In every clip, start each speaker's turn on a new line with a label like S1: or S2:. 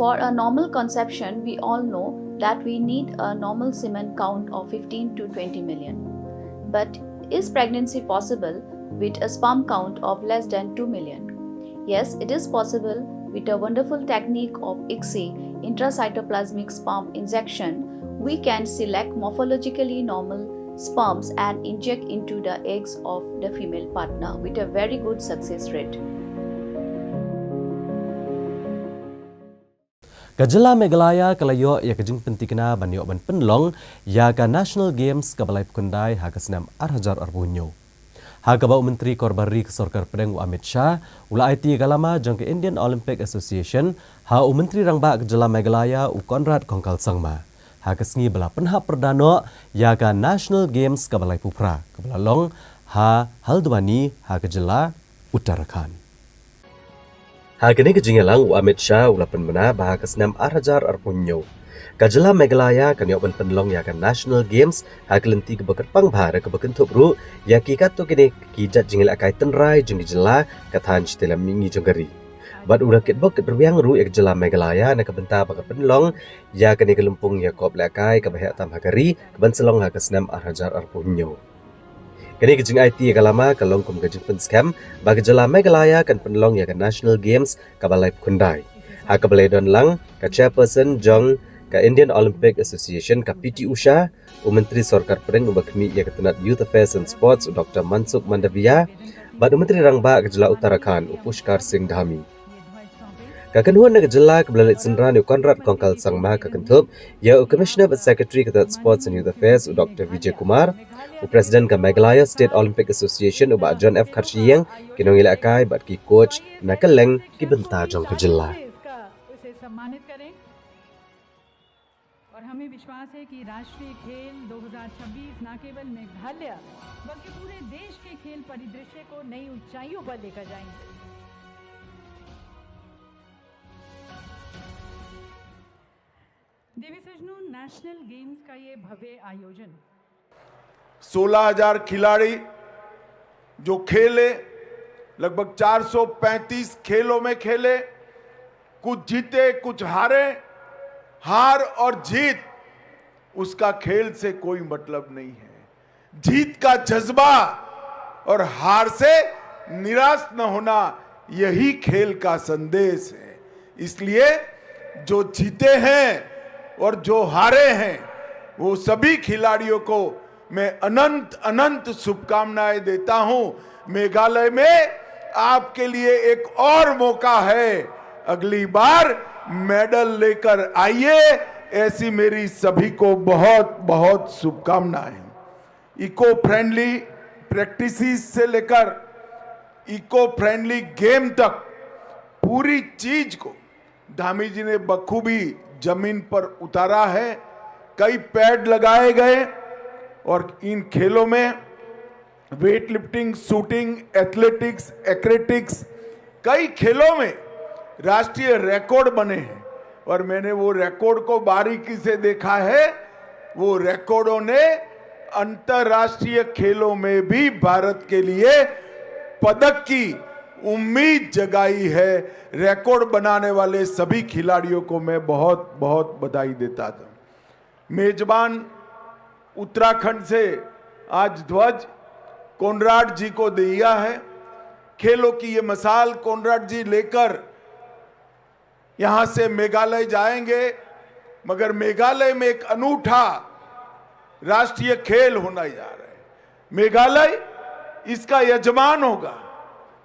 S1: For a normal conception, we all know that we need a normal semen count of 15 to 20 million. But is pregnancy possible with a sperm count of less than 2 million? Yes, it is possible with a wonderful technique of ICSI, intracytoplasmic sperm injection. We can select morphologically normal sperms and inject into the eggs of the female partner with a very good success rate.
S2: Kajala Meghalaya kalayo ya kajing pentikna banyo ban penlong ya ka National Games kabalai pekundai ha kesenam 8,000 arbunyo. Ha kabau Menteri Korbari ke Sorkar Pedang Amit Shah ula IT galama jang ke Indian Olympic Association ha Menteri Rangba Kajala Meghalaya u Konrad Kongkal Sangma. Ha kesengi bela penhap perdana ya ka National Games kabalai pupra kebelalong ha Haldwani ha Kajala Uttarakhand. Hakini kejingelang Amit Shah ulapan mena bahag kesenam 8,000 arpunyo. Kajala Meghalaya kan yoban penlong ya kan National Games hakelenti kebakat pangbhara kebakan thupru ya kikat to kini kijat jingel akai tenrai jeng dijela kathan citelam mingi jonggari. Bad udah kitbok ketrubiang ru ya Kajala Meghalaya na kebenta bakat penlong ya kini kelumpung ya kop lakai kebahak tam hagari keban selong ha kesenam 8,000 arpunyo. Kini kejing IT kalama kalong kum kejing penskam bagi Kajala Meghalaya kan penlong ya kan National Games kabalai pekundai. Ha kabalai don lang ka chairperson jong ka Indian Olympic Association ka PT Usha Menteri Sorkar Pedang ubakmi ya ketenat Youth Affairs and Sports Dr. Mansukh Mandaviya badu Menteri Rangba Kajala Uttarakhand Pushkar Singh Dhami. Kakenhuan na Kajala kebelalai sendran Konrad Kongkal Sangma kakentup ya Commissioner Secretary Ketat Sports and Youth Affairs Dr. Vijay Kumar Presiden ka Meghalaya State Olympic Association ubak John F. Kharshiyang kinong ilakai bat ki coach nakaleng ki benta jong Kajala.
S3: उसे सम्मानित करें और हमें विश्वास है कि राष्ट्रीय खेल 2026 न केवल मेघालय बल्कि पूरे देश के खेल परिदृश्य को नई ऊंचाइयों पर लेकर जाएंगे. देवी सजनों, नेशनल गेम्स का ये भव्य आयोजन
S4: 16,000 खिलाड़ी जो खेले, लगभग 435 खेलों में खेले, कुछ जीते कुछ हारे. हार और जीत उसका खेल से कोई मतलब नहीं है. जीत का जज्बा और हार से निराश न होना यही खेल का संदेश है. इसलिए जो जीते हैं और जो हारे हैं वो सभी खिलाड़ियों को मैं अनंत अनंत शुभकामनाएं देता हूं. मेघालय में आपके लिए एक और मौका है. अगली बार मेडल लेकर आइए. ऐसी मेरी सभी को बहुत बहुत शुभकामनाएं. इको फ्रेंडली प्रैक्टिसेस से लेकर इको फ्रेंडली गेम तक पूरी चीज को धामी जी ने बखूबी जमीन पर उतारा है. कई पैड लगाए गए और इन खेलों में वेट लिफ्टिंग, शूटिंग, एथलेटिक्स, एक्रेटिक्स कई खेलों में राष्ट्रीय रिकॉर्ड बने हैं. और मैंने वो रिकॉर्ड को बारीकी से देखा है. वो रिकॉर्डों ने अंतर्राष्ट्रीय खेलों में भी भारत के लिए पदक की उम्मीद जगाई है. रिकॉर्ड बनाने वाले सभी खिलाड़ियों को मैं बहुत बहुत बधाई देता था. मेजबान उत्तराखंड से आज ध्वज कोनराड जी को दिया है. खेलों की ये मिसाल कोनराड जी लेकर यहां से मेघालय जाएंगे. मगर मेघालय में एक अनूठा राष्ट्रीय खेल होना जा रहा है. मेघालय इसका यजमान होगा.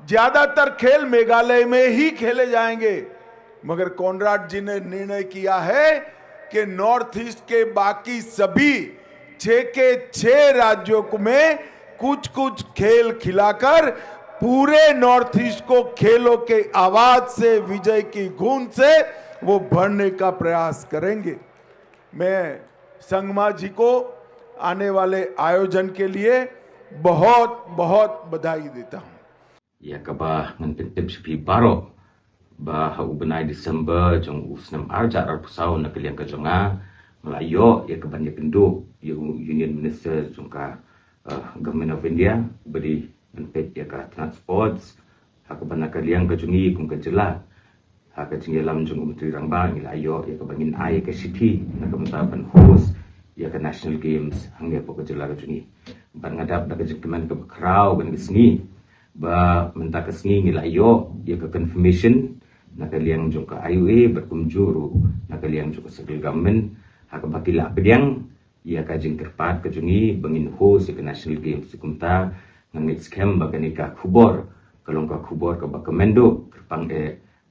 S4: ज्यादातर खेल मेघालय में ही खेले जाएंगे. मगर कोनराड जी ने निर्णय किया है कि नॉर्थ ईस्ट के बाकी सभी 6 के 6 राज्यों में कुछ कुछ खेल खिलाकर पूरे नॉर्थ ईस्ट को खेलों के आवाज से, विजय की गूंज से वो भरने का प्रयास करेंगे. मैं संगमा जी को आने वाले आयोजन के लिए बहुत बहुत बधाई देता हूं.
S5: Ya kaba ngan pentip sepi baro ba ha ubenai Desember jong usnam arja pusau na kalian kajonga Melayu ya keban ya kendu ya Union Minister jong ka Government of India beri penpet ya ka transports ha keban kalian kajungi kum kajela haka jinglam jung Menteri Rangba ngilayo ya ka bangin ai ke city na ka mentapan host ya ka national games hangge po ka jela ka jungi ban ngadap da ka jingkeman ka crowd ban kesni ba menta kesni ngilayo ya ka confirmation na ka liang jung ka IUA berkumjuru na ka liang jung ka segel government haka bakila pediang ya ka jingkerpat ka jungi bangin host ya ka national games kumta ngit scam ba ka ni ka khubor kalong ka khubor ka ba komendo kerpang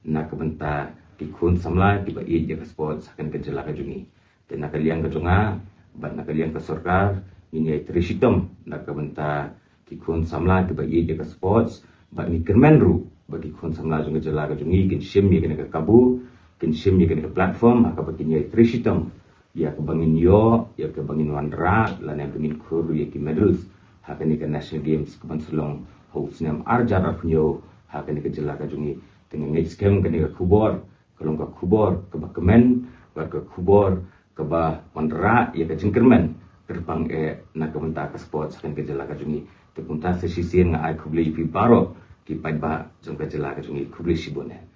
S5: na kabenta kikun samla tiba i je ka sports akan ke jela ka jungi dan nak liang ka junga ban nak liang ka sarkar ini ai trisitom nak kabenta kikun samla tiba i je ka sports ban ni kermenru bagi kun samla junga jela ka jungi kin shim ni ka kabu kin shim ni ka platform aka bagi ni ai trisitom ya ka bangin yo ya ka bangin wandra lan yang bangin kur ya ki medals hakan ni ka national games kaban selong hosnam arjar afnyo hakan ni ka jela ka jungi dengan scam kena ke kubur kalau ke kubur ke bakemen ke kubur ke bah mandra ya ke jengkermen terbang nak ke mentah ke sports akan ke jela ka jungi terpunta sesisian ngai kubli pi baro ki pai ba jong ke jela ka jungi kubli sibone